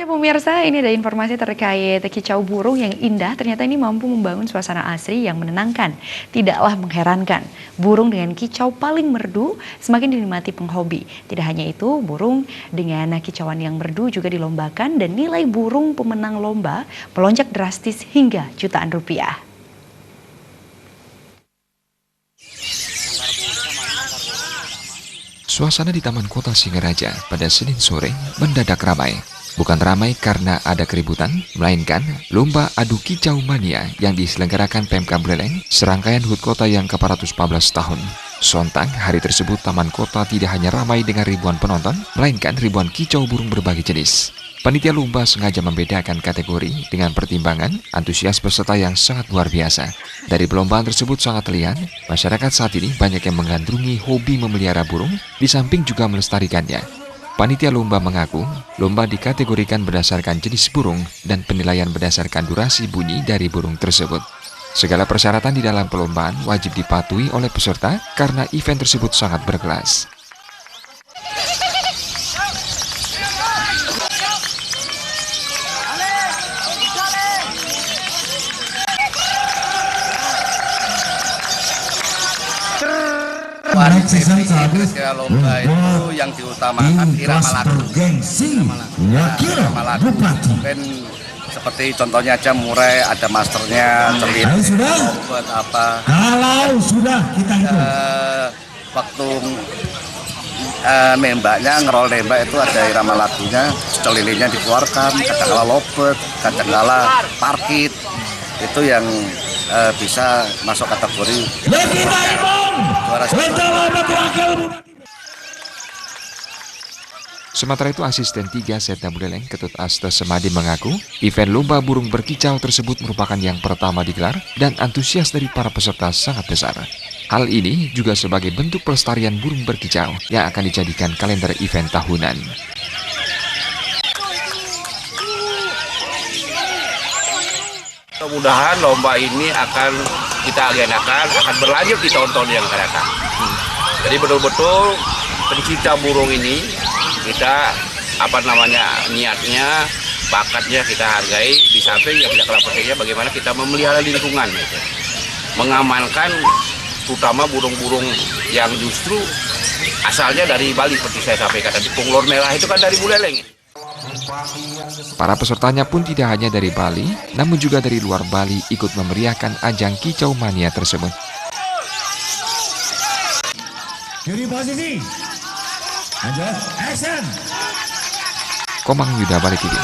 Pemirsa, ini ada informasi terkait kicau burung yang indah. Ternyata ini mampu membangun suasana asri yang menenangkan. Tidaklah mengherankan, burung dengan kicau paling merdu semakin dinikmati penghobi. Tidak hanya itu, burung dengan kicauan yang merdu juga dilombakan dan nilai burung pemenang lomba melonjak drastis hingga jutaan rupiah. Suasana di Taman Kota Singaraja pada Senin sore mendadak ramai. Bukan ramai karena ada keributan, melainkan lomba adu kicau mania yang diselenggarakan Pemkab Buleleng, serangkaian HUT Kota yang ke-414 tahun. Sontak hari tersebut Taman Kota tidak hanya ramai dengan ribuan penonton, melainkan ribuan kicau burung berbagai jenis. Panitia lomba sengaja membedakan kategori dengan pertimbangan antusias peserta yang sangat luar biasa. Dari perlombaan tersebut sangat terlihat, masyarakat saat ini banyak yang menggandrungi hobi memelihara burung, di samping juga melestarikannya. Panitia lomba mengaku, lomba dikategorikan berdasarkan jenis burung dan penilaian berdasarkan durasi bunyi dari burung tersebut. Segala persyaratan di dalam perlombaan wajib dipatuhi oleh peserta karena event tersebut sangat berkelas. Kira lomba itu yang diutamakan irama lagu. Irama lagu. Mungkin seperti contohnya aja murai, ada masternya, celit, obat apa. Kalau sudah kita waktu nembaknya, ngerol nembak itu ada irama lagunya, celilinnya dikeluarkan, kadang-kala lobet, kadang-kala parkit. Itu yang bisa masuk kategori juara. Sementara itu, Asisten 3 Setda Buleleng Ketut Asta Semadi mengaku, event lomba burung berkicau tersebut merupakan yang pertama digelar dan antusias dari para peserta sangat besar. Hal ini juga sebagai bentuk pelestarian burung berkicau yang akan dijadikan kalender event tahunan. Mudah-mudahan lomba ini akan kita agendakan, akan berlanjut di tahun-tahun yang akan datang. Jadi betul-betul pencinta burung ini kita niatnya, bakatnya kita hargai, di samping yang tidak kalah pentingnya bagaimana kita memelihara lingkungan, gitu. Mengamankan terutama burung-burung yang justru asalnya dari Bali seperti saya sampaikan tadi, punglor merah itu kan dari Buleleng. Para pesertanya pun tidak hanya dari Bali, namun juga dari luar Bali ikut memeriahkan ajang kicau mania tersebut. Kiri posisi. Lanjut, action. Komang Yuda, Bali TV.